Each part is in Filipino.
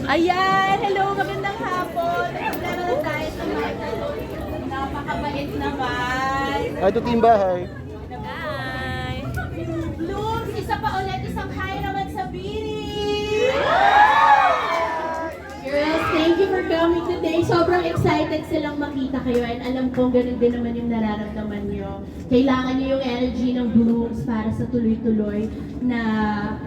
Ayan! Hello! Magandang hapon! Problema na tayo sa Michael. Napakabait naman! Ay, ito team bahay. Hi! Blooms! Isa pa ulit! Isang hi naman sa Bini! Girls, thank you for coming today. Sobrang excited silang makita kayo and alam kong ganun din naman yung nararamdaman nyo. Kailangan nyo yung energy ng Blooms para sa tuloy-tuloy na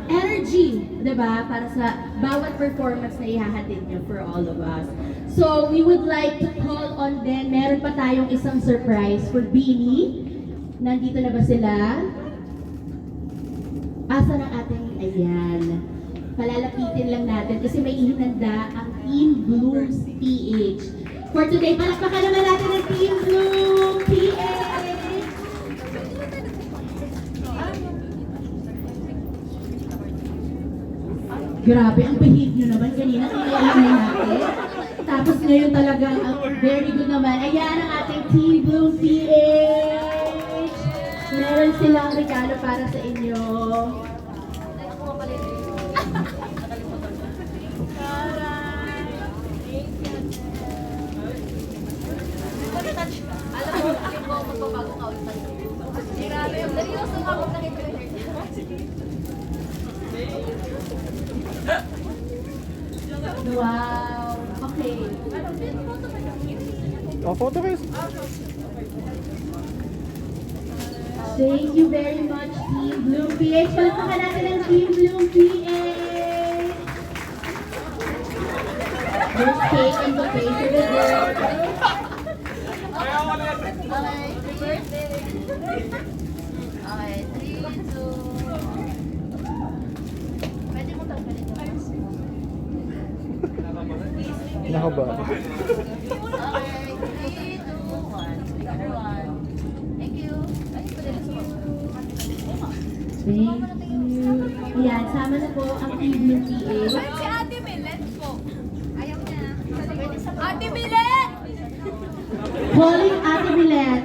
energy, diba? Para sa bawat performance na ihahatid nyo for all of us. So, we would like to call on then, meron pa tayong isang surprise for Bini. Nandito na ba sila? Asa ng ating, ayan. Palalapitin lang natin kasi may ihinanda ang Team Blooms PH. For today, palakpakan naman natin ang Team Bloom PH! Grabe, ang behave nyo naman. Kanina kinailanay natin. Tapos ngayon talagang very good naman. Ayan ang ating Team Bloom PH! Meron silang regalo para sa inyo. Alam mo, alam mo, magbabago ka ulit sa'yo. Grabe, dali yung sumabot na kayo yung hair niya. Wow! Okay. Oh, photo guys. Thank you very much, Team Bloom PH. Palakpakan natin ang Team Bloom PH. There's cake and bouquet for the girls. Okay, happy birthday. Okay, 3, 2. Pwede mo tanggalin yung mask. Nako ba? Okay, 3, 2, 1. Picture 1. Thank you. Ay, pwede na sumagot. Thank you. Ayan, sama na po ang Team Bloom PH. Saan si Ate Milet po? Ayaw niya. Ate Milet! Calling Ate Milet.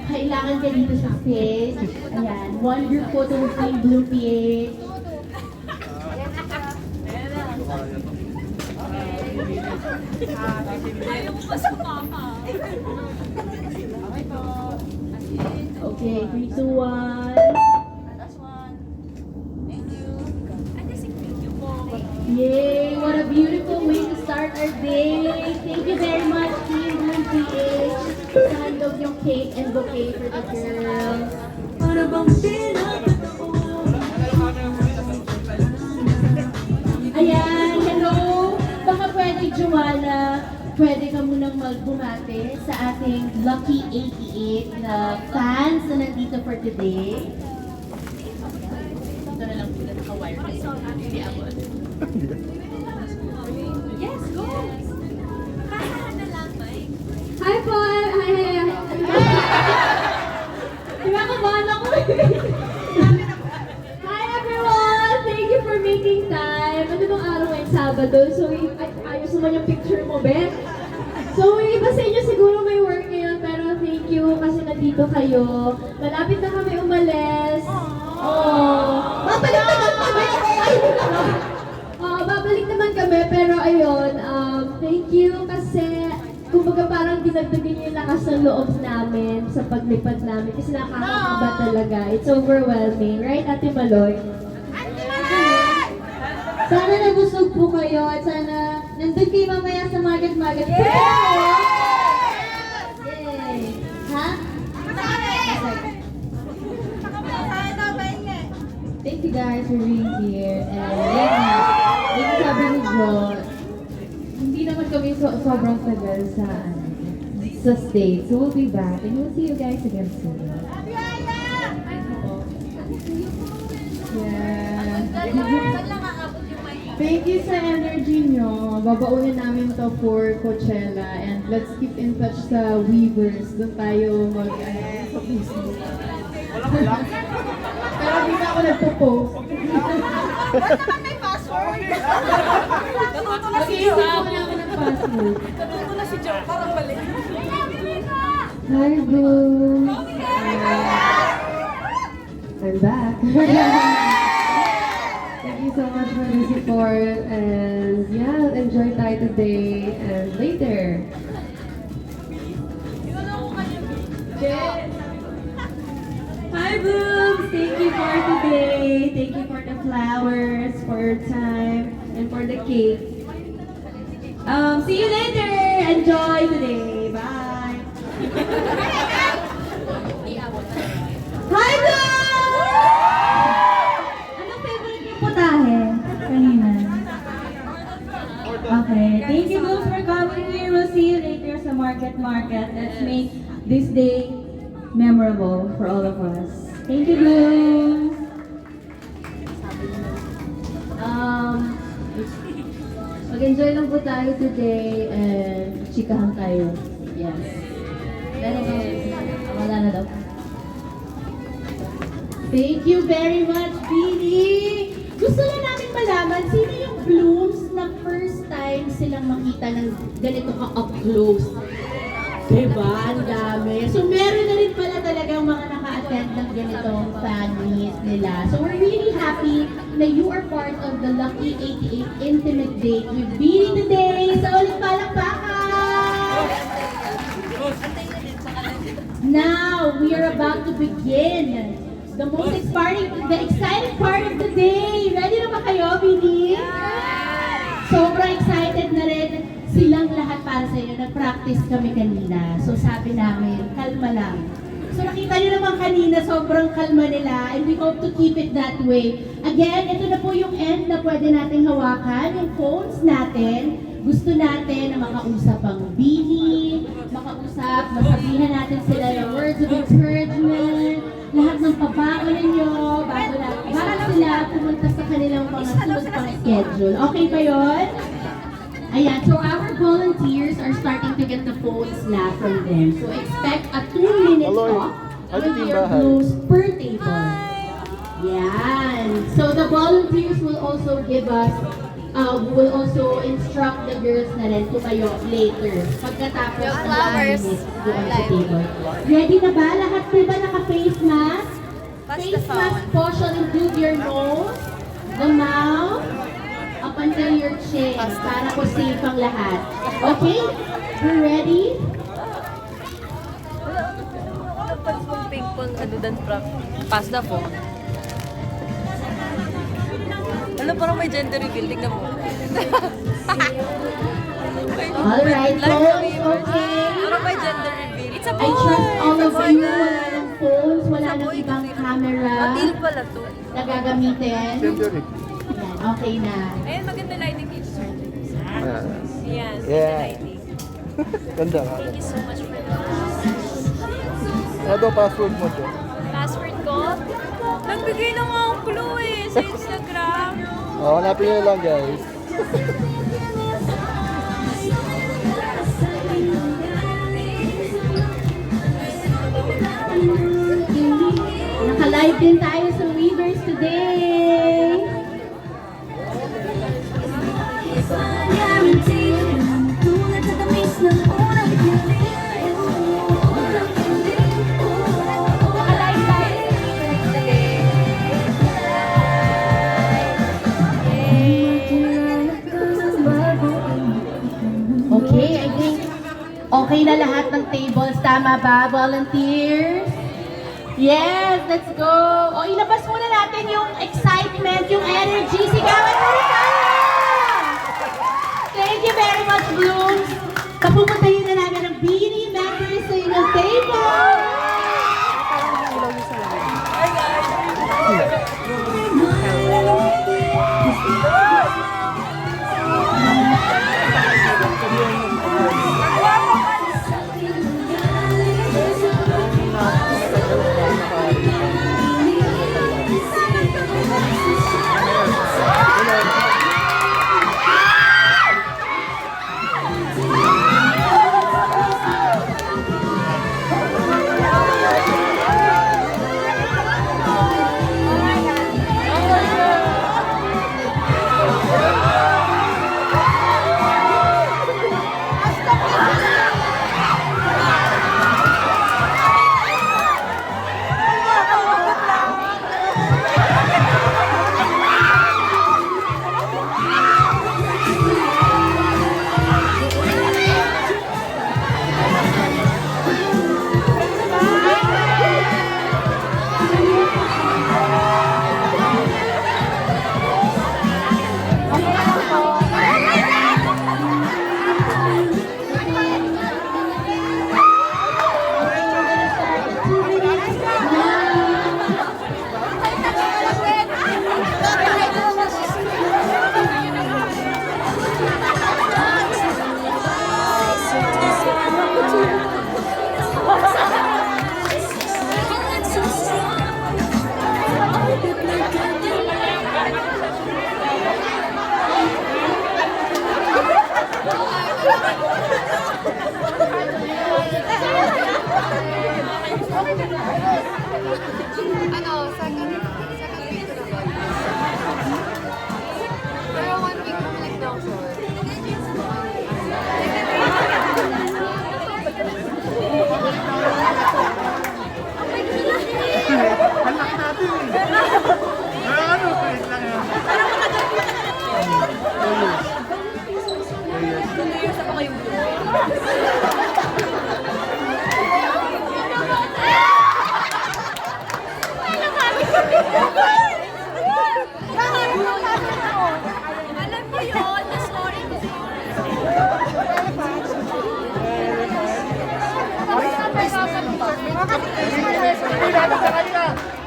Kailangan ka dito sa stage. Ayan, one group photo with Team Bloom PH. Ayaw mo ba sa mama? Okay, 3, 2, 1. Last one. Thank you. Ate, thank you po. Yay! What a beautiful way to start our day. Thank you very much, Team Bloom PH. Sa handog yung cake and bouquet for the girls. Para bang Ayan, hello! Baka pwede, Joanna, pwede ka munang magbumate sa ating Lucky 88 na fans na nandito for today. Ito na lang po na naka-wireless. Hindi ako. Yes, go! Hi po! Hi! Kinakabahan ako. Hi everyone! Thank you for making time. Ano bang araw ngayon? Sabado. So, ayos naman yung picture mo, Beth. So, iba sa inyo siguro may work ngayon, pero thank you kasi nandito kayo. Malapit na kami umalis. Babalik naman kami! Babalik naman kami, pero ayun, thank you kasi kumbaga parang dinagdagan yung lakas ng loob namin sa paglipad namin kasi nakakakaba talaga. It's overwhelming. Right, Ate Maloy? Sana nabusog po kayo at sana nandun kayo mamaya sa magat-magat. Yay! Ha? Thank you guys for being here. And yun sabi ni Jo, hindi naman kami sobrang tagal sa stage. So we'll be back and we'll see you guys again soon. Yeah. Saan lang aabot yung mic? Thank you sa energy nyo. Babaunin namin to for Coachella and let's keep in touch sa Weavers. Doon tayo sa Facebook. Pero hindi na ako nagpo-post. Ba't naman may password? Natuto na si Mag-iisip Jo. ko na ako ng password. Natuto na si Jo. Parang balik. Hi, Boo! I'm back. Thank you so much for the support. And yeah, enjoy tayo today and later. Hi, Blooms! Thank you for today. Thank you for the flowers, for your time, and for the cake. See you later! Enjoy today. Bye! Hi, Blooms! Anong favorite niyo putahe? Kanina. Okay. Thank you, Blooms, for coming here. We'll see you later sa Market. Let's make this day memorable for all of us. Thank you, Blooms. Mag-enjoy lang po tayo today and chikahan tayo. Yes. Pero wala na daw. Thank you very much, Bini! Gusto lang namin malaman, sino yung Blooms na first time silang makita ng ganito ka-up close? Diba? Ang dami. So, meron na rin pala talagang mga naka-attend ng ganitong fan meet nila. So, we're really happy na you are part of the Lucky 88 Intimate Date with Bini today. So, ulit palakpakan! Now, we are about to begin the most exciting part of the day. Ready na ba kayo, Bini? Sobrang excited na rin silang lahat para sa inyo. Nag-practice kami kanina. So sabi namin, kalma lang. So nakita nyo naman kanina, sobrang kalma nila. And we hope to keep it that way. Again, ito na po yung end na pwede nating hawakan. Yung phones natin. Gusto natin na makausap ang Bini, masabihan natin sila yung words of encouragement, lahat ng pabago ninyo, bago sila pumunta sa kanilang mga sunod pang schedule. Okay ba yun? Ayan, so our volunteers are starting to get the phones na from them. So expect a 2-minute Hello, talk ano with team your bahay? blues per table. Yan. So the volunteers will also give us, will also instruct the girls na rin tumayo later. Pagkatapos Yung ng flowers. 1 minute doon sa table. Ready na ba? Lahat po ba naka-face mask? Pass the Face mask phone. po shall include your nose, the mouth, up until your chin, para po safe ang lahat. Okay? We're ready? Pag pong ping pong ano dan pass the phone. Ano, parang may gender reveal. Tingnan mo. Alright, Live phones, viewers. okay. Parang may gender reveal. It's a I boy! trust all It's a of boy, you. guys. Wala ng phones, wala Sa ng boy ibang kasi. camera Matil pala to. na gagamitin. Gender eh. Yan, okay na. Ayun, maganda lighting dito, sir. Ah, Yes, Yeah. ganda lighting. Ganda nga. Thank you so much for the Ano daw password mo dyan? password ko. Nagbigay na nga akong clue eh sa Instagram. Hanapin nyo lang guys. Naka-live din tayo sa Weavers today. Naka-live tayo sa Weavers today. Okay, I think okay na lahat ng tables. Tama ba, volunteers? Yes, let's go! O, ilabas muna natin yung excitement, yung energy. Sigawan mo rin tayo! Thank you very much, Blooms. Papupuntahin na namin ang Bini members sa inyong table.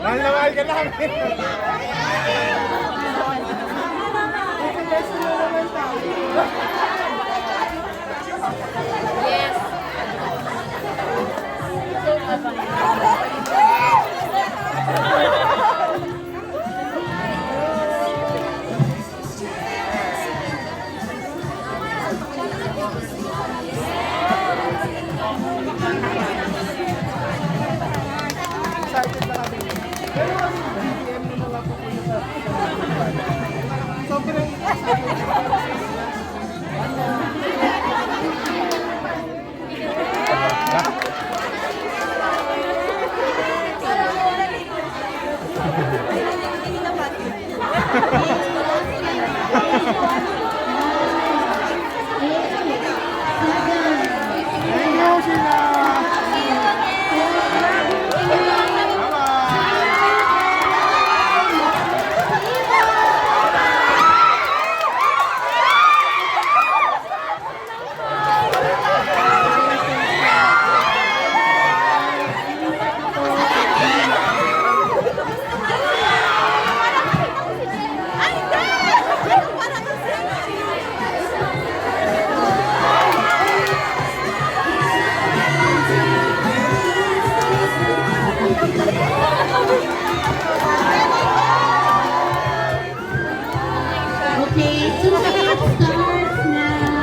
Mahal na mahal ka namin. Yes. Excited na kami. Pero kasi BBM mo na lang po sa sobrang Thank you, Sheila! Okay, so starts now.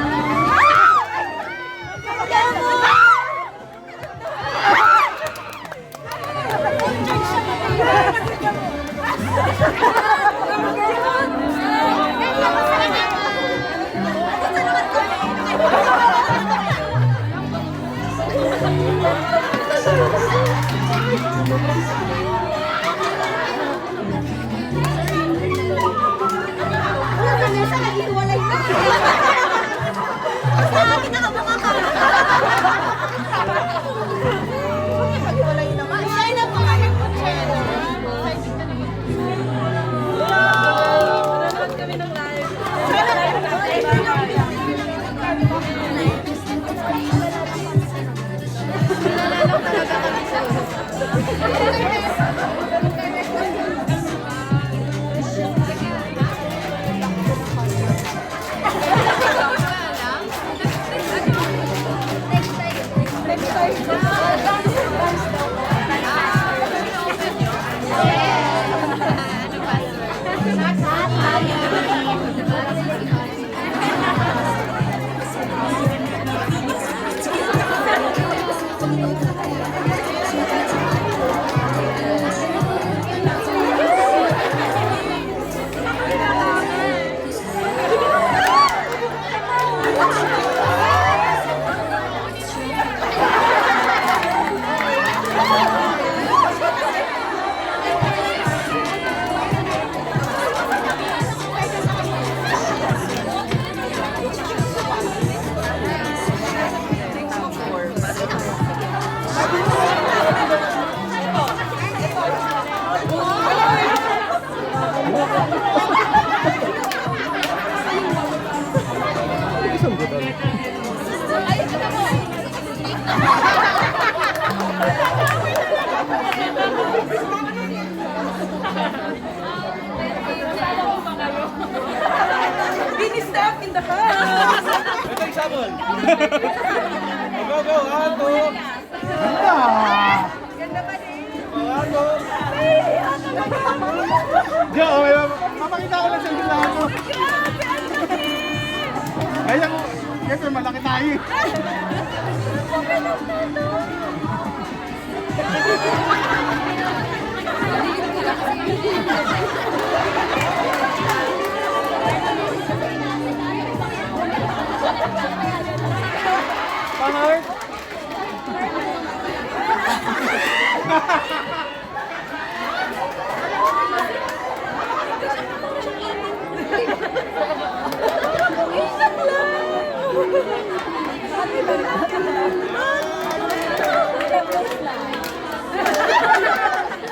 Bini-step in the house! Ito yung sabon. Go, go, ato. Ganda pa din. Ato. Diyo, mapakita ko lang sa inyo lahat mo. Kaya ko, siyempre malaki tayo. Pangart?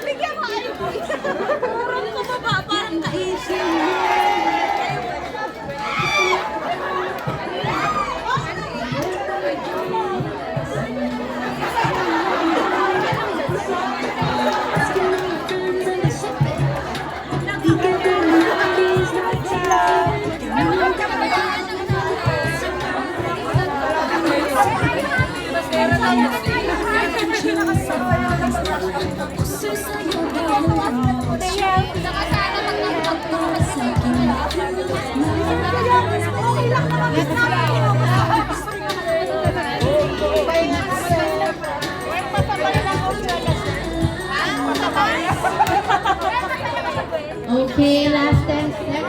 Bigyan mo ay parang kababa, parang naisip. Okay lang naman. Okay, last 10 seconds.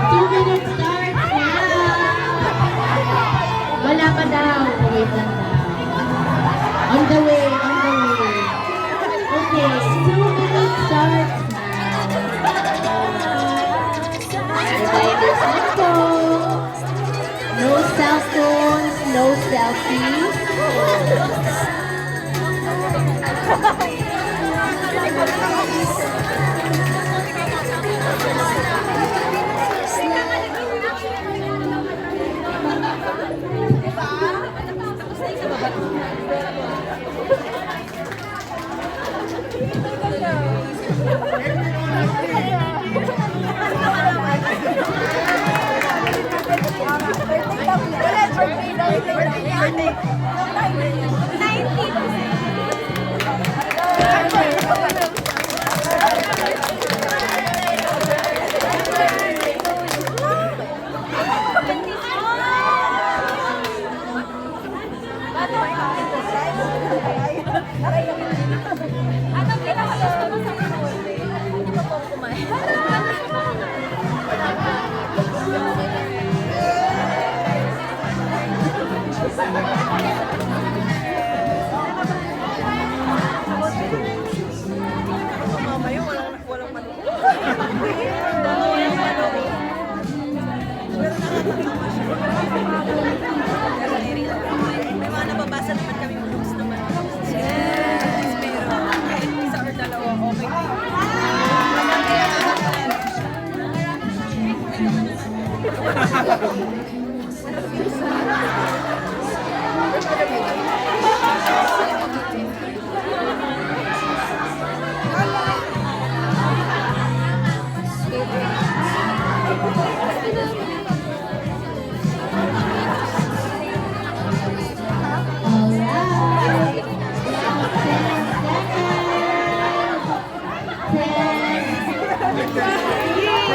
2 minutes start now. Wala pa daw. Wait lang daw. On the way, on the way. Okay, 2 minutes start now. Riders na po. No cell phones, no selfies. Anong pinakagusto mo sa birthday? Hindi pa po kumain. Mamaya walang maluto. May mga nababasa naman kami books naman. Yes! Pero kahit isa or dalawa, okay. Alright. 10 seconds. 10.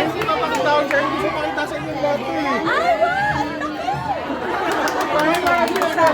Hindi mapakita ko siya. Hindi ko makita sa inyo lahat eh. Parang nakakita.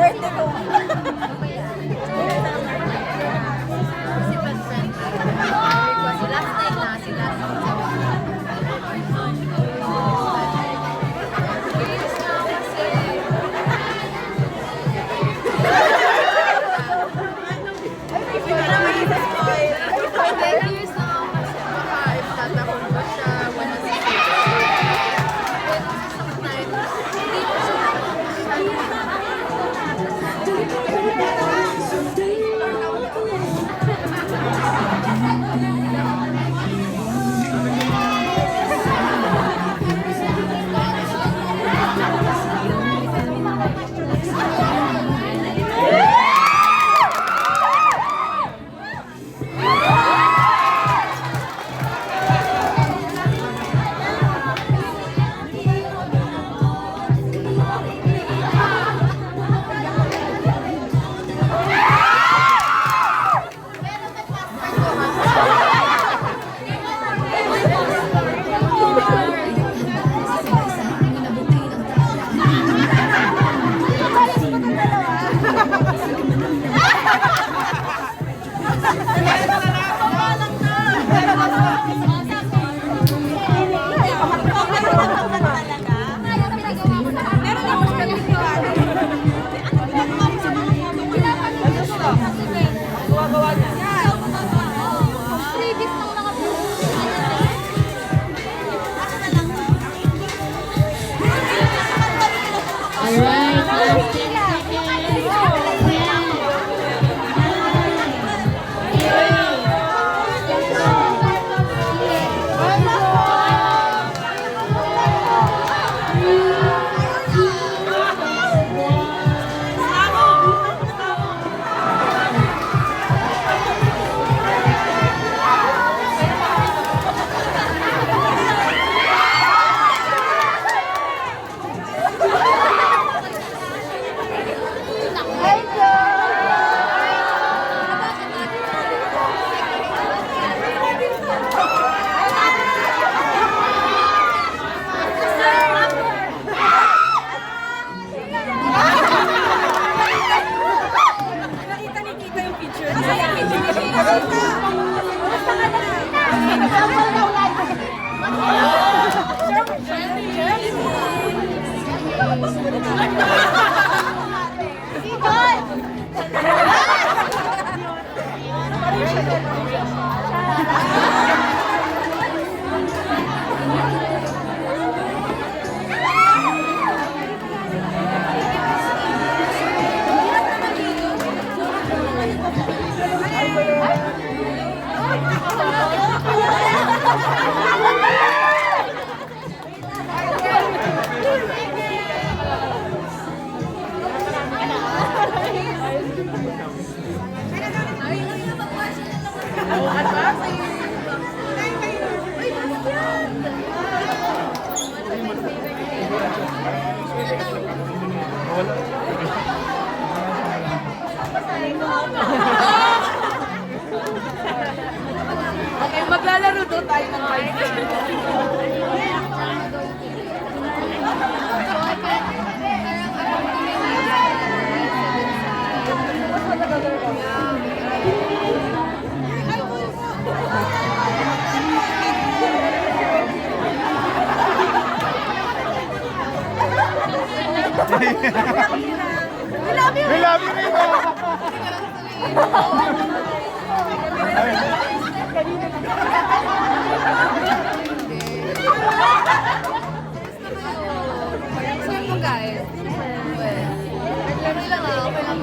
Birthday ko. Alright, last 10 Nakita ni Tita yung picture. Nasa yung picture ni Okay, maglalaro doon tayo ng fight. We love you, Rina! Saan mo guys? Naglaro lang ako, okay lang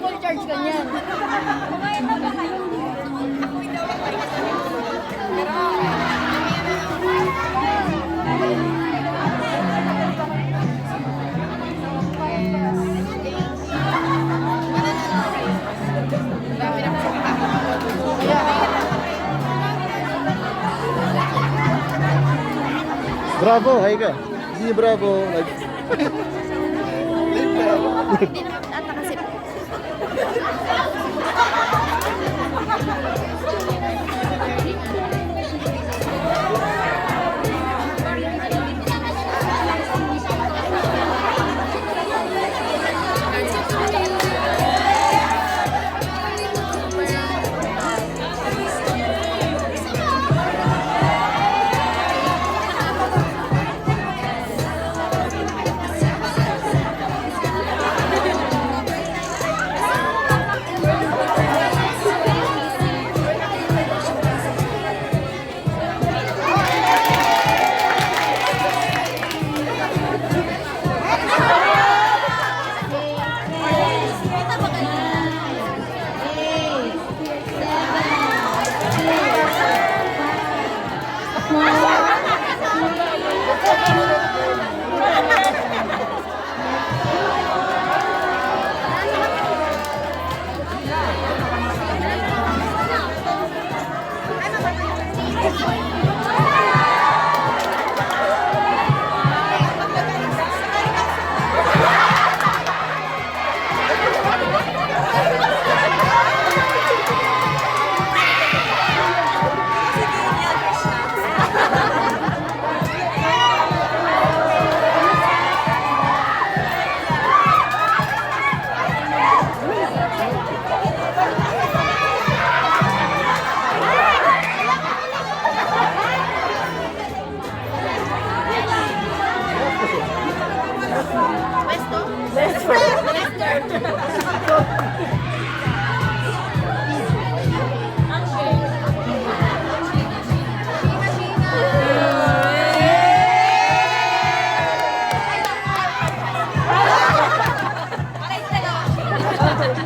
Full charge ka niyan. Bravo, hi ka. Hindi bravo. Like, Hindi naman tataka si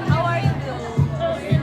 How are you doing? Okay,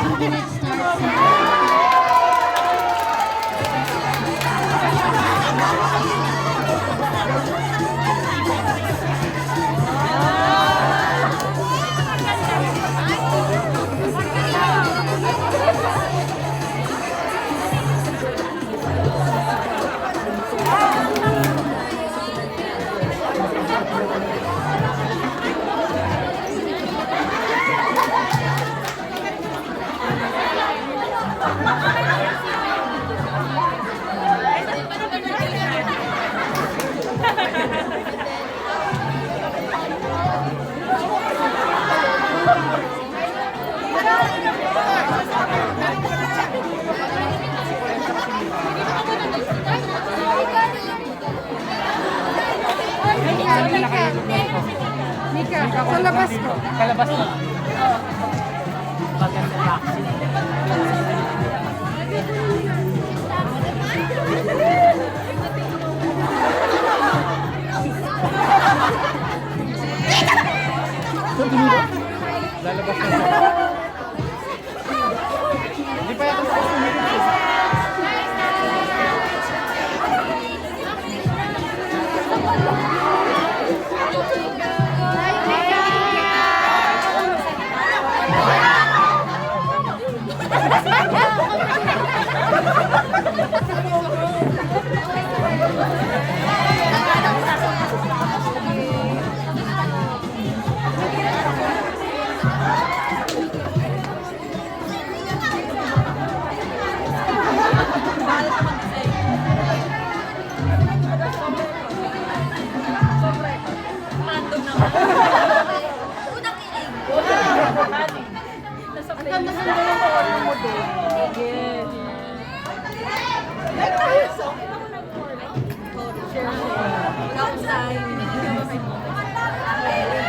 2 minutes start. Mika, sa labas ko. Kalabas mo. Maganda reaction. lalabas na siya. Hindi pa yata sa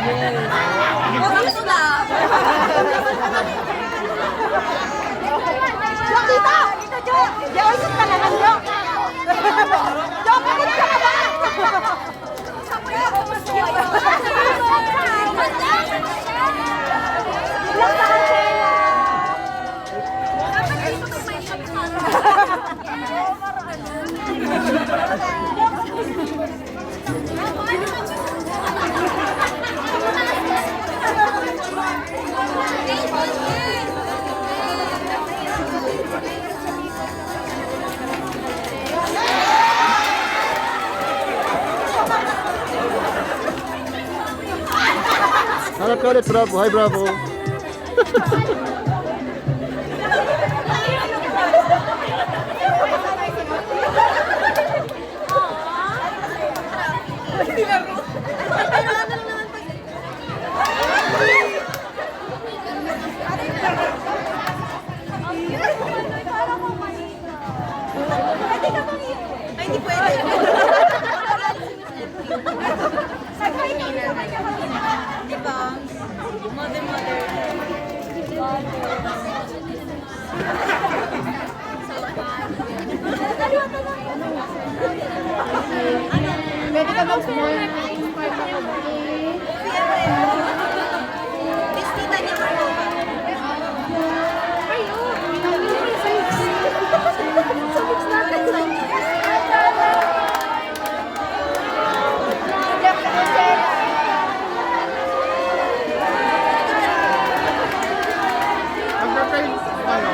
Gusto na. Jo, dito! Dito, Jo! Jo, isip ka naman, Jo! Jo, kapit ka naman! Ilang sa Angela! Dapat dito may Hanap ka ulit, Bravo. Hi, Bravo. Ay, hindi pwede. Di ba? Mother. Pwede ka mag-smile na inspire ka ba? Bestita niya mo ba? Mag-reply, ano?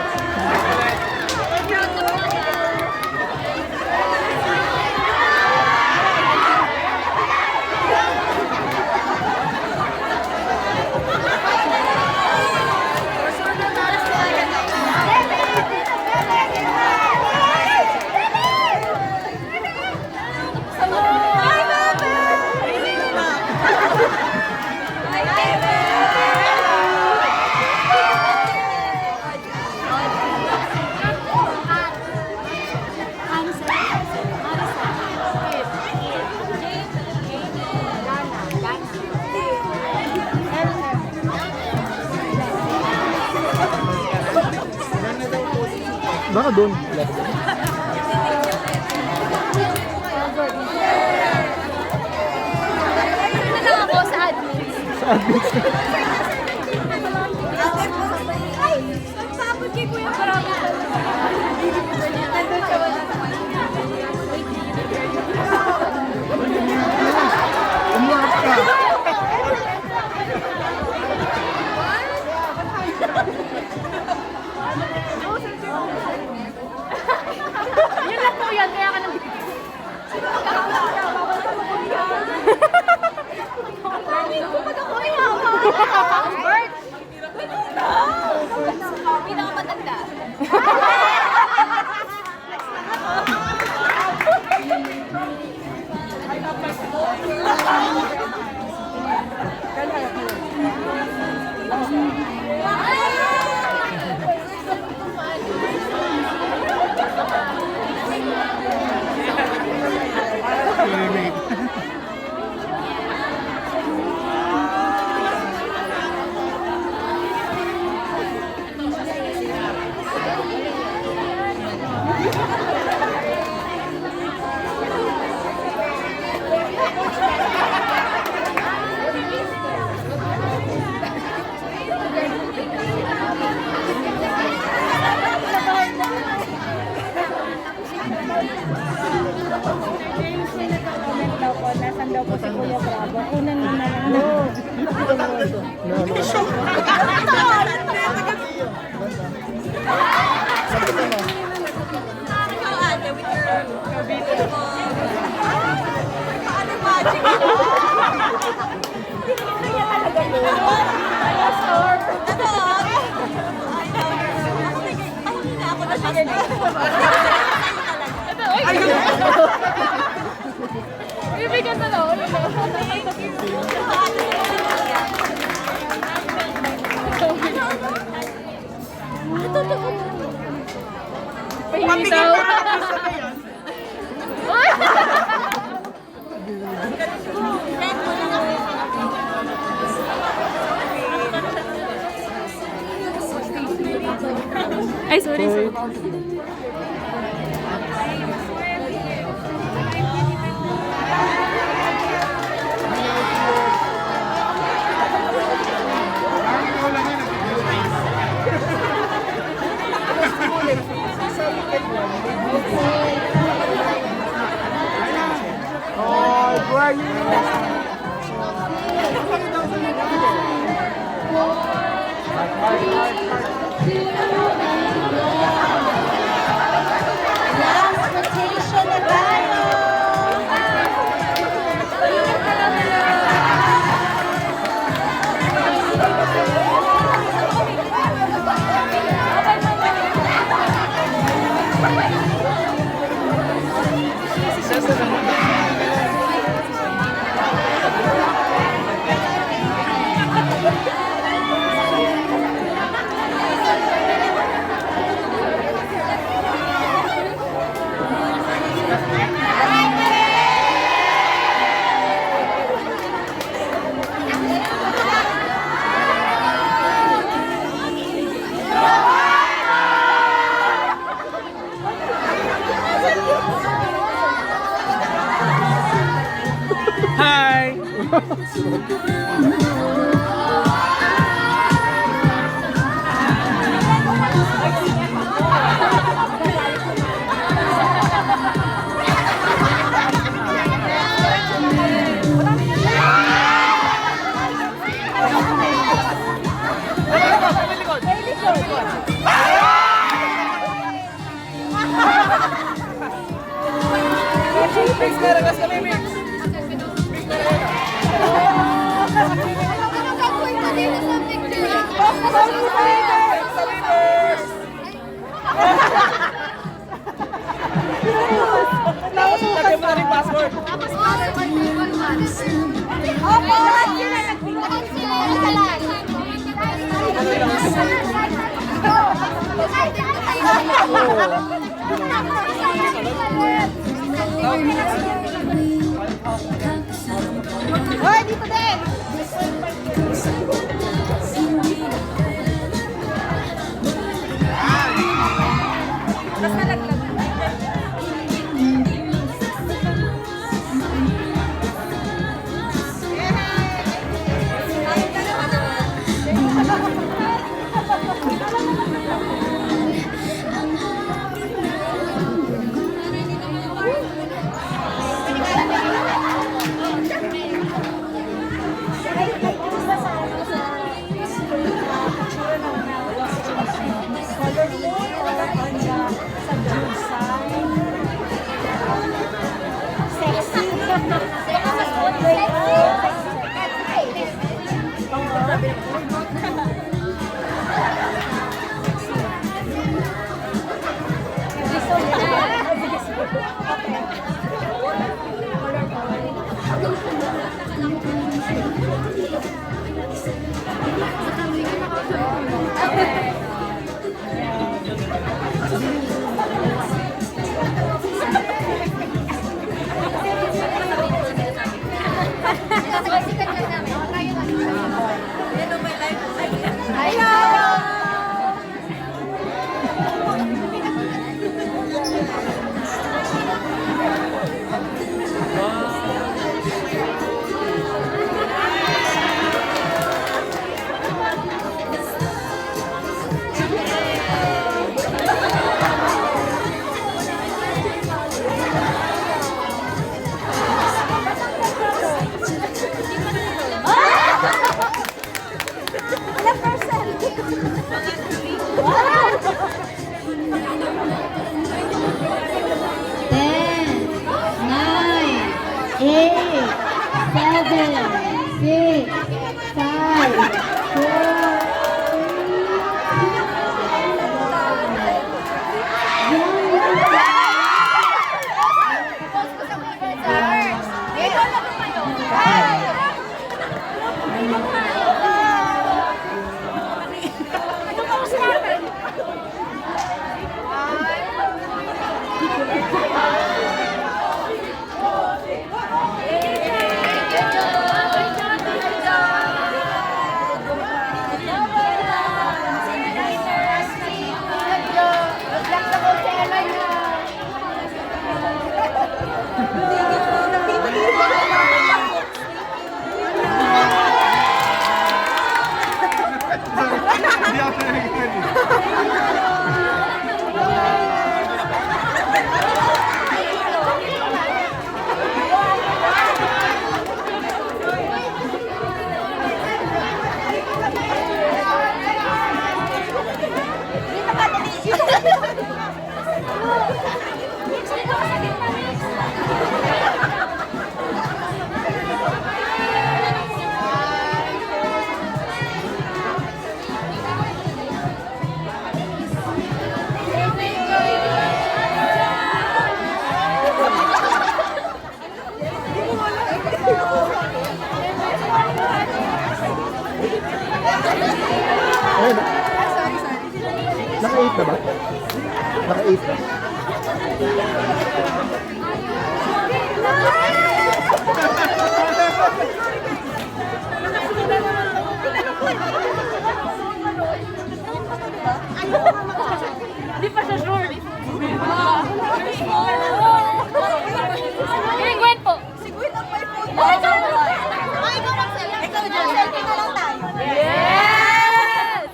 Baka doon. Ay! Nagpapag kay Kuya Parang. Umarap ka. Yun lang po yan, kaya ka nang Pinakamatanda. Nasaan daw po si Kuya Bravo? Kunan mo na lang. Ikaw, ate, with your beautiful... Paano magic? Hindi niya talaga yun. Totoo? Ay, na ako na siya. Bibigyan na lang. Pahingi daw. Ay, sorry, sorry. Oh, Brian! Last rotation na tayo! Hi! Mix na rin kami, Mix! Lagyan mo na rin password. Hoy, dito din! Basta naglag. na ba? Naka-8 na. Hindi pa siya sure. Gwen po. Si Gwen ang may po. Ikaw mag-selfie. Ikaw dyan. Selfie na lang tayo. Yes!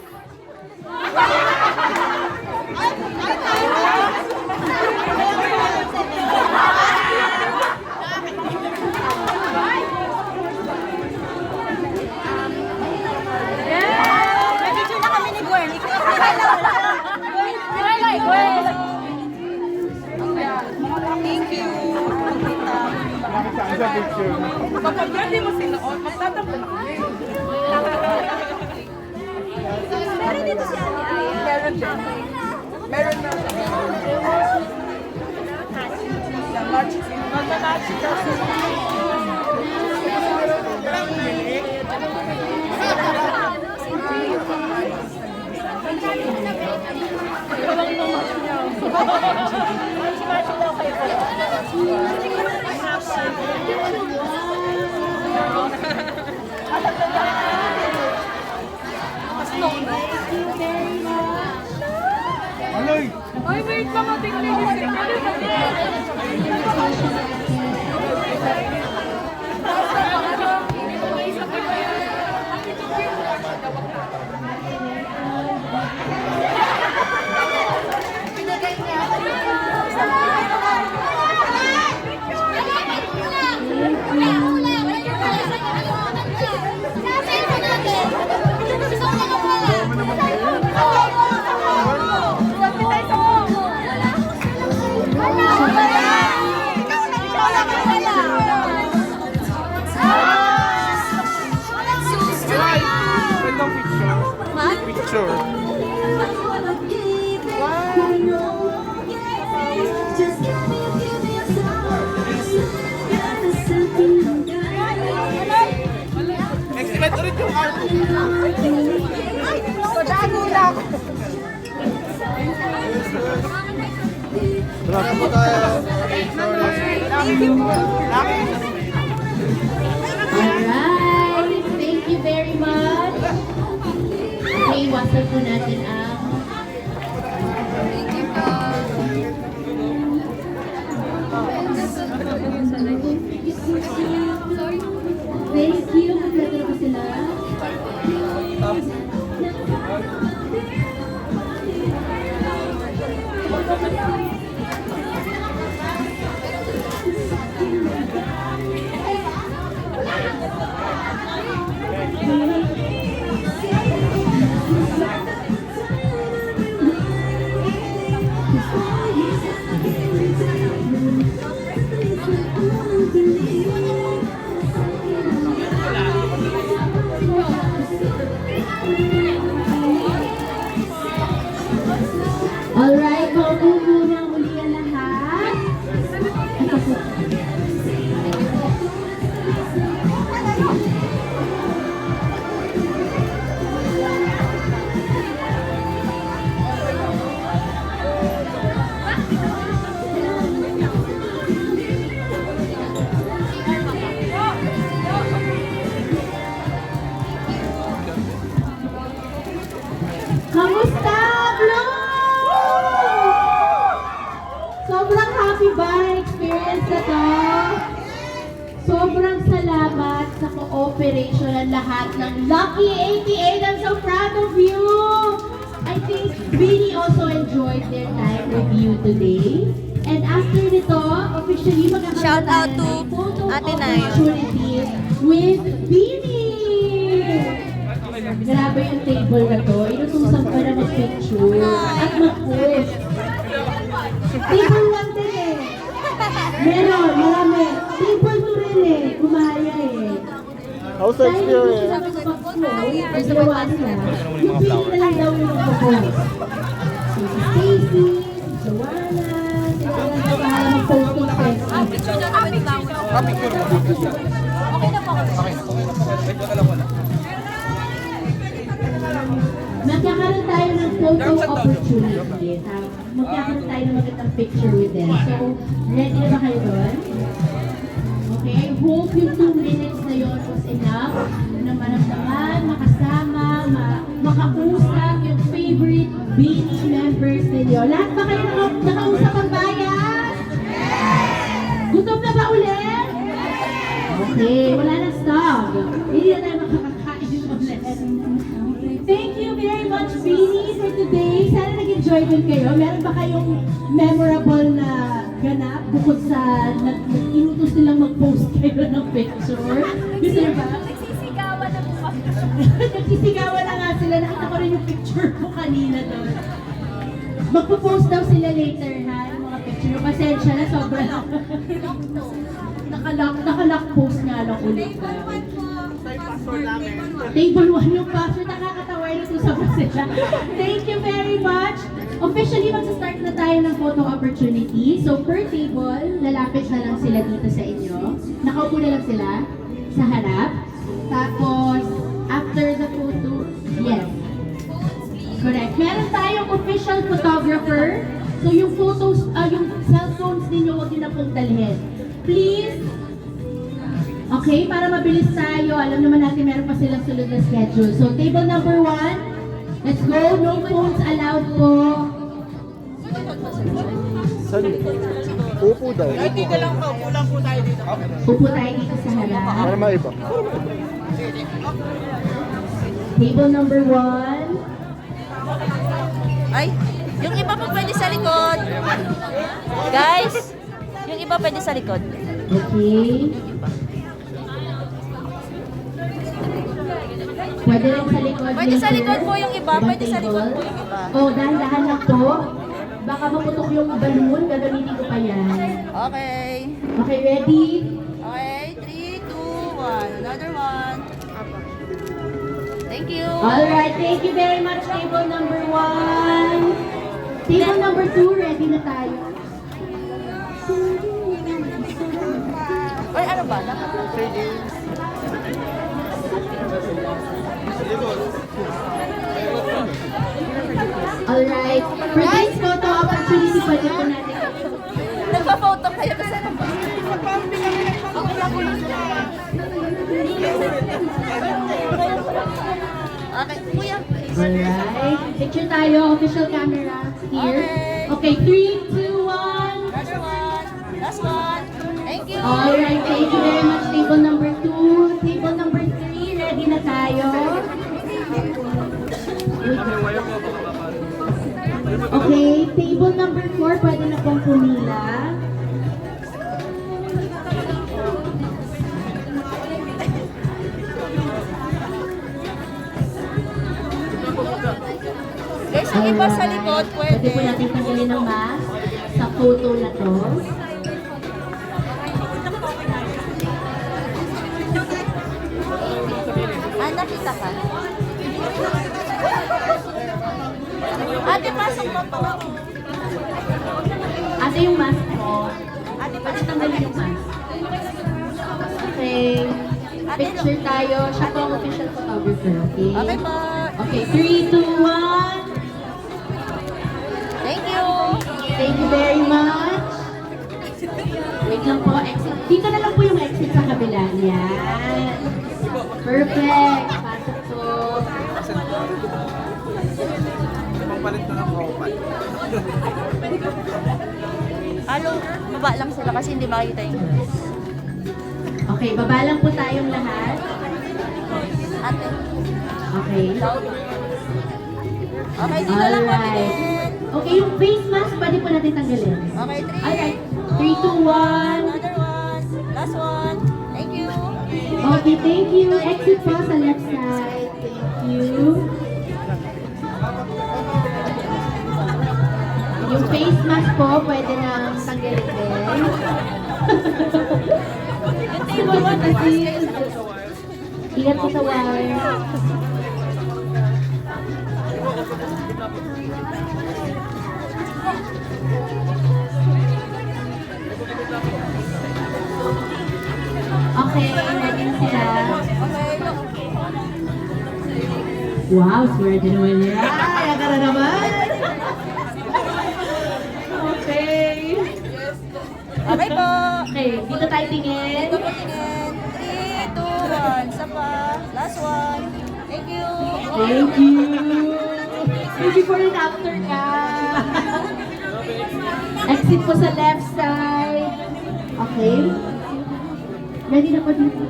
May picture na kami ni Gwen. Gwen! Thank you. Bakit saan sa picture? Kapag hindi mo sinuot, magtatampo na kami. Meron dito si Ate Aya. Meron din. Meron na. Magmamachi kasi. Aloy! Ay, wait lang. Tingnan mo. Gandang picture. Picture. Next event ulit yung art. Dago na ako. Salamat po tayo. Sorry. Thank you po. Alright, thank you very much. Okay, iwasan po natin ang thank you. Kompleto na po sila. Alright, maupo muna uli ang lahat. Ito po. Kamusta, Bloom? Sobrang happy ba ang experience na to? Sobrang salamat sa cooperation ng lahat ng Lucky 88. I'm so proud of you! I think Vinny also enjoyed their time with you today. And after nito, officially magkakaroon Shout out tayo to ng photo Ate Nay. opportunity with Vinny! Grabe yung table na to. Inutusan pa na mag-picture at mag-post. Table lang din eh. Meron, marami. Table to rin eh. Gumaya eh. How's the experience? Dahil hindi sila mag-post, ang ginawa nila, yung pili na lang daw yung mag-post. Si Stacy, si Joanna, sila lang sa para mag-post ng Facebook. Picture na naman lang. Okay na po. Magkakaroon tayo ng photo opportunity. Magkakaroon tayo ng magandang picture with them. So, ready na ba kayo doon? Okay, I hope yung 2 minutes na yun was enough na maramdaman, makasama, makausap yung favorite Beanie members ninyo. Lahat ba kayo nakausap ang bayan? Gutom na ba ulit? Okay, wala na stop. Hindi na tayo makakakain ulit. Thank you very much, Beanie, for today. Sana nag-enjoy din kayo. Meron ba kayong memorable na ganap bukod sa inutos nilang mag-post kayo ng picture? Gusto niyo ba? Nagsisigawan na po kami. Nagsisigawan na nga sila. Nakita ko rin yung picture ko kanina doon. Magpo-post daw sila later, ha? Yung mga picture. Pasensya na, sobrang nakalock post nga lang ulit. Table 1 yung password. Nakakatawa yung usap na sila. Thank you very much. Officially, magsa-start na tayo ng photo opportunity. So, per table, lalapit na lang sila dito sa inyo. Nakaupo na lang sila sa harap. Tapos, after the photo, yes. Correct. Meron tayong official photographer. So, yung photos, yung cellphones ninyo, huwag nyo na pong dalhin. Please, okay, para mabilis tayo. Alam naman natin meron pa silang sunod na schedule. So, table number 1. Let's go. No phones allowed po. Saan? Upo daw. Kahit dito lang po, kulang po tayo dito. Upo tayo dito sa harap. Para maiba. Table number 1. Ay, yung iba po pwede sa likod. Guys, yung iba pwede sa likod. Okay. Pwede rin sa likod. Pwede sa later. likod po yung iba, Ibang pwede sa likod table. po yung iba. Oh, dahan-dahan lang po. Baka maputok yung balloon. Gagamitin ko pa yan. Okay. Okay, ready? Okay, 3, 2, 1. Another one. Thank you. Alright, thank you very much, table number 1. Table number 2, ready na tayo. Ay, ano ba? Alright, for this photo opportunity, pwede po natin. Nagpa-photo kayo kasi ano ba? Okay, kuya. Alright, picture tayo, official camera here. Okay, 3, 2, 1. Another one. Last one. Thank you. Alright, thank you very much. Table number 2. Table number 3, ready na tayo. Okay, table number 4, pwede na pong pumila. Guys, yung iba sa likod, pwede. Pwede po natin tanggalin ng mask sa photo na to. Ah, nakita ka? Ate, pasok mo po. Ate, yung mask mo. Ate, pwede tanggalin yung mask. Okay. Picture tayo. Siya po ang official photographer, okay? Okay po. Okay, 3, 2, 1. Thank you. Thank you very much. Wait lang po, exit. Dito na lang po yung exit sa kabila. Yan. Perfect. Pasok po. Pampalit na ng robot. Hello, baba lang sila kasi hindi makita yung Okay, baba lang po tayong lahat. ate. Okay. Okay, dito lang po Alright. tingin. Okay, yung face mask, pwede po natin tanggalin. Okay, 3. Alright. 3, 2, 1. Another one. Last one. Thank you. Okay, thank you. Exit po sa left side. Thank you. Yung face mask po, pwede na tanggalin din. Yung table one, nag-pass kayo sa likod. Ingat po sa wire. Okay, ready na sila. Okay, look. Wow, swerte naman niya. Ay, para naman. Okay. Okay po. Okay, dito tayo tingin. Ito po tingin. 3, 2, 1. Isa pa. Last one. Thank you. Thank you. May before and after ka. Exit po sa left side. Okay. Ready na po dito.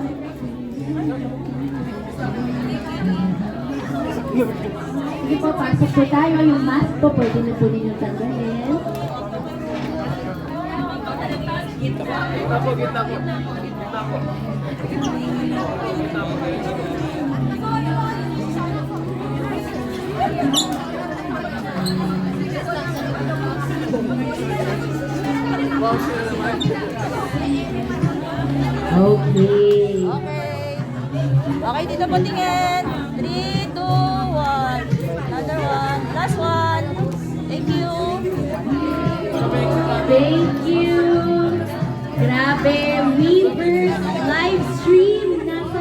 Sige po, pasok po tayo. Yung mask po, pwede na po ninyo tanggalin. Gitna po, gitna po. Gitna po. Wow, sila naman. Okay. Okay. Okay, dito po tingin. 3, 2, 1. Another one. Last one. Thank you. Thank you. Grabe, Weavers live stream. Nasa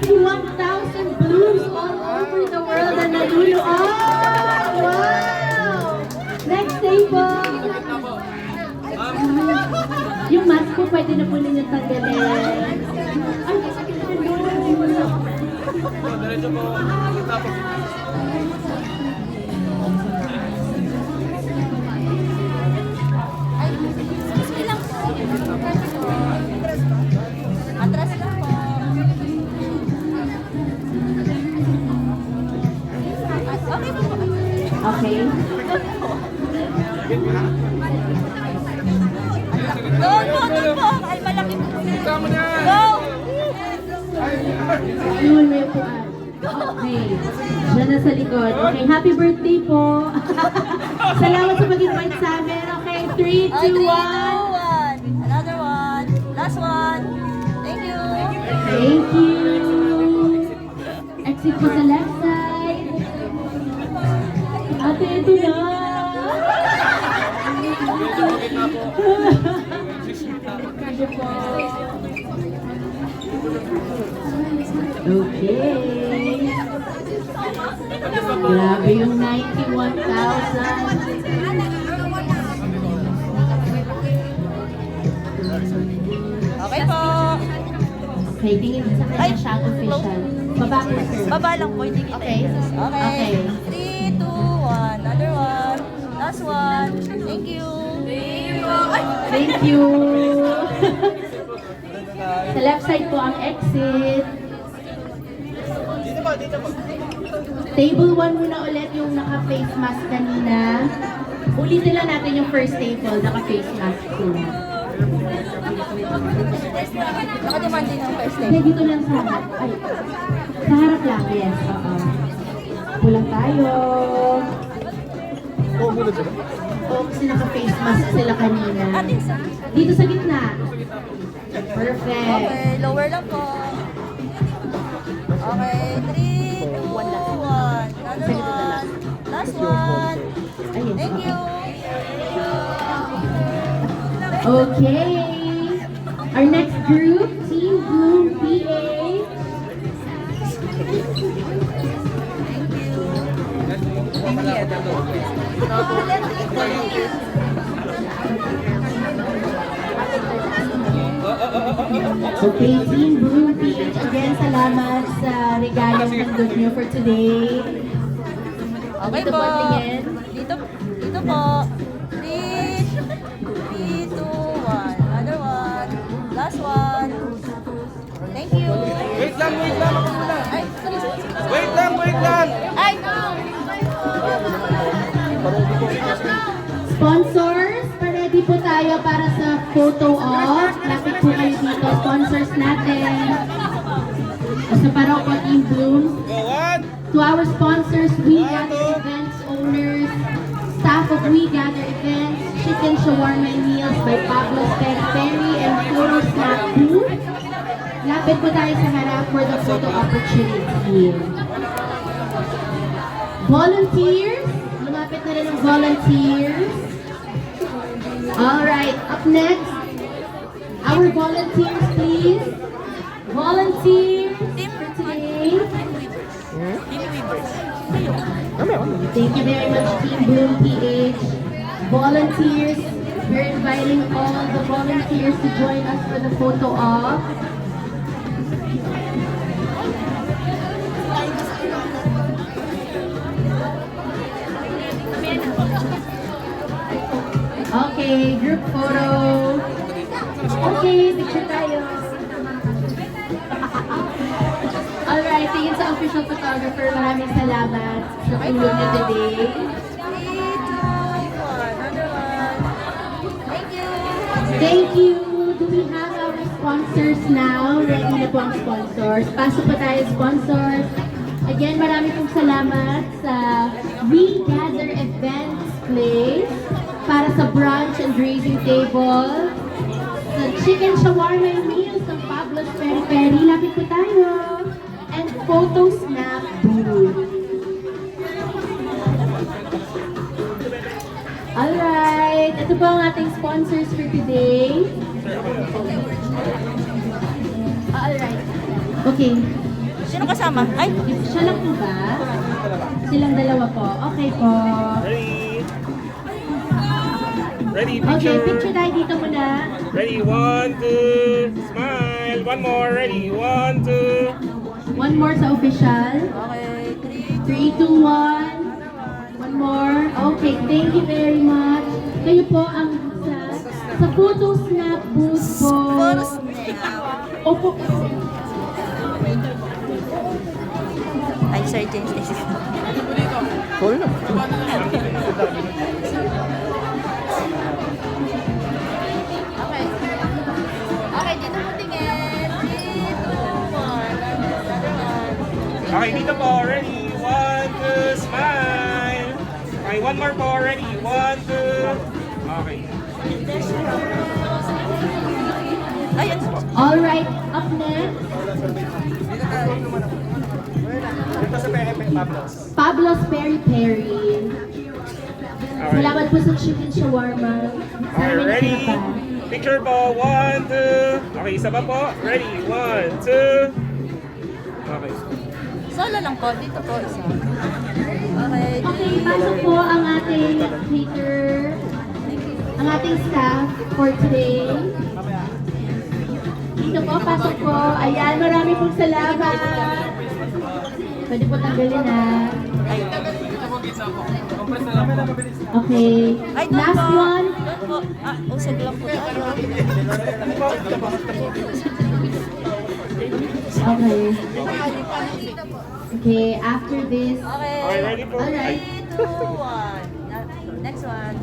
91,000 blooms all over the world na nanunood. Wow! Next table. Yung mask po, pwede na po ninyo tanggalin. Ay, hello. Diretso po. Gitna po. Atras lang po. Okay po. Okay. Go, go, go po. Ay, malaki po. Tama na. Go! Yun, may upuan. Okay. Diyan na sa likod. Okay, happy birthday po. Salamat sa pag-invite sa amin. Okay, 3, 2, 1. 3, 2, 1. Another one. Last one. Thank you. Thank you. Exit po sa left side. Ate, ito na. Gitna po. Kasi po. Okay. Grabe yung 91,000. Okay po. Okay, tingin sa kanya siya ang official. Baba po, sir. Baba lang po, hindi kita. Okay. Okay. 3, 2, 1. Another one. Last one. Thank you. Thank you. Sa left side po ang exit. Dito po, dito po. Table 1 muna ulit yung naka-face mask kanina. Ulitin lang natin yung first table, naka-face mask po. Nakademand din ang first Hindi, dito lang sa harap. Ay, sa harap lang, yes. Oo. Kulang tayo. Oo, muna sila. Oo, kasi naka-face mask sila kanina. Dito sa gitna. Perfect. Okay, lower lang po. Okay, 3, 2, 1. Another one. Last one. Ayun. Thank you. Okay. Our next group, Team Bloom PA. Okay, Team Bloom PH, again, salamat sa regalong nandun nyo for today. Okay Dito po. tingin. Dito po. 3, 2, 1. Another one. Last one. Thank you. Wait lang, wait lang. Ako muna. Ay, sorry. Wait lang, wait lang. Ay! Sponsors, pa-ready po tayo para sa photo op. Lapit po kayo dito, sponsors natin. Sa Paraw po, Team Bloom. Go, one. To our sponsors, We Gather Events owners, staff of We Gather Events, Chicken Shawarma Meals by Pablo Perry and Puro Snack Booth. Lapit po tayo sa harap for the photo opportunity. Volunteers, lumapit na rin ang volunteers. Alright, up next, our volunteers please. Volunteers for today. Team Weavers. Thank you very much, Team Bloom PH. Volunteers, we're inviting all the volunteers to join us for the photo op. Okay, group photo. Okay, picture tayo. Alright, tingin sa official photographer. Maraming salamat sa tulong niyo today. 3, 2, 1. Another one. Thank you. Thank you. Do we have our sponsors now? Ready na po ang sponsors. Pasok pa tayo, sponsors. Again, marami pong salamat sa We Gather Events Place para sa brunch and grazing table. Sa chicken shawarma meals ng Pablo's Peri Peri. Lapit po tayo. And photo snap booth. Alright, ito po ang ating sponsors for today. Alright. Okay. Sino kasama? Ay, Siya lang po ba? Silang dalawa po. Okay po. Ready, Okay, picture. picture tayo dito muna. Ready, 1, 2, smile. One more, ready, 1, 2. One more sa official. okay. 3, 3, 2, 1. One more. Okay, thank you very much. Kayo po ang sa photo snap booth po. Photo snap. Opo. Ay, Sir James. Call na. Okay. Okay, dito po tingin. 3, 2, 1. Another one. Okay, dito po, ready, 1, 2, smile. Okay, one more po, ready, 1, 2. Okay. Ayun. Alright, up next. Dito sa PMP, Pablos. Pablo's Peri Peri. Okay. Salamat po sa chicken shawarma. Sa Okay, amin ready. natira pa. Picture po, 1, 2. Okay, isa pa po. Ready, 1, 2. Okay. Solo lang po. Dito po isa. Okay. Okay, pasok po ang ating cater, ang ating staff for today. Dito po, pasok po. Ayan, marami pong salamat. Pwede po tanggalin na. Okay, Ay, doon last po. one. Doon po. Ah, usog lang po tayo. Okay. Okay, after this. Okay. Okay, ready po. Alright. 3, 2, 1. Next one.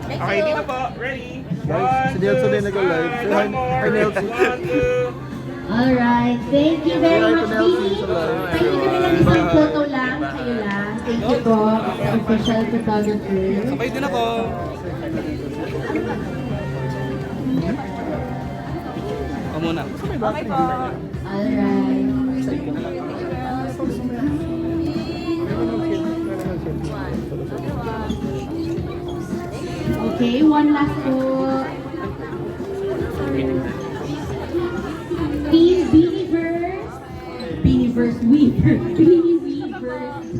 Thank Okay, you. dito po, ready. Guys, 1, si Nelson 2, din nag-live. smile. Say hi- One more, hi, Nelson. 1, 2. Alright, thank you very Say hi much, to Nelson Dee. sa live. Pwede kami lang isang photo lang, kayo lang. Thank you po, sa official photographer. Sabay din ako. Ako muna. Okay po. Alright. Okay, one last po. Team Beaniverse. Beaniverse Weaver. Beaniverse.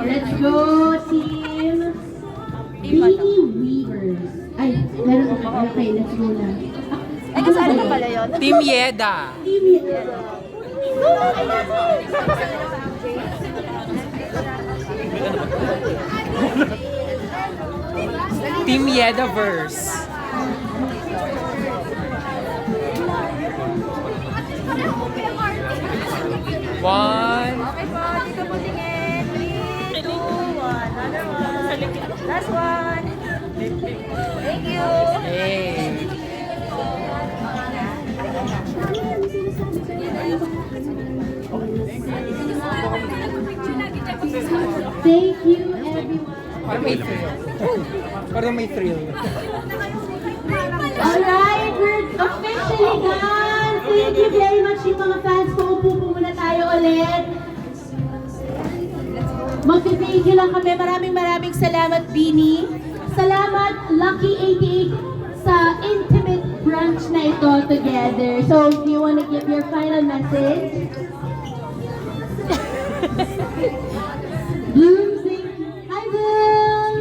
Let's go, team. Beanie Weavers. Ay, meron ako. Okay, let's go na. Ay, kasali na pala yun. Team Yeda. Team Weavers. Team Yedaverse. One. Okay po. Dito po tingin. 3, 2, 1. Another one. Last one. Thank you. Hey. Thank you, everyone. Parang may thrill. Parang may thrill. Alright, we're officially done. Thank you very much yung mga fans ko. Upo po muna tayo ulit. Mag-thank you lang kami. Maraming salamat, Beanie. Salamat, Lucky 88, sa intimate brunch na ito together. So, if you wanna give your final message. Bloom, hi Bloom!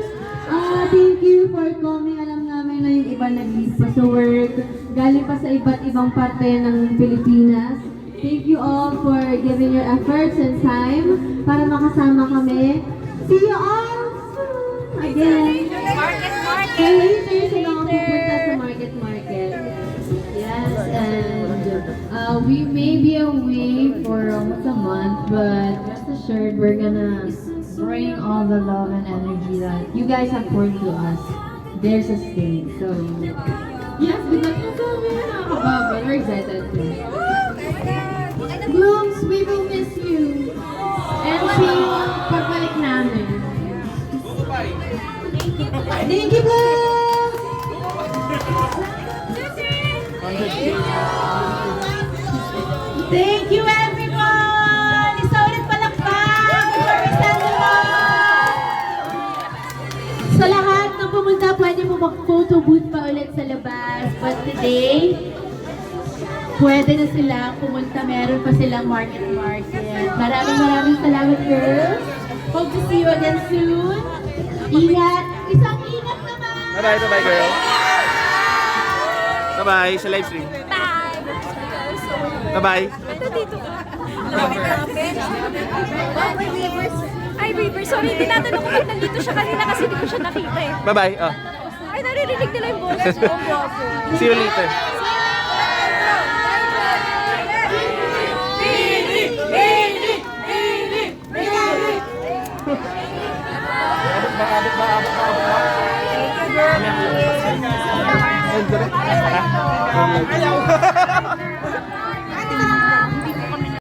Thank you for coming. Alam namin na yung iba nag-leave pa sa work. Galing pa sa iba't ibang parte ng Pilipinas. Thank you all for giving your efforts and time para makasama kami. See you all soon again. So later sila ako pupunta sa market. Yes, and we may be away for almost a month, but rest assured we're gonna bring all the love and energy that you guys have poured to us. There's a state, so yes, because we're excited too. Blooms, we will miss you. And see you pagbalik namin. Thank you, Bloom! Thank you, everyone! Isa ulit palakpak before we send them off! Sa lahat ng pumunta, pwede mo mag-photo booth pa ulit sa labas. But today, pwede na sila pumunta. Meron pa silang market. Maraming salamat, girls. Hope to see you again soon. Ingat! Isang ingat naman! Bye-bye, girl. Bye-bye sa live stream. Bye-bye. Ay, Weaver, sorry, tinatanong ko kung nandito siya kanina kasi hindi ko siya nakita eh. Bye-bye. Oh. Ay, naririnig nila yung boses ko. Ang guwapo. See you later. Ay, direct.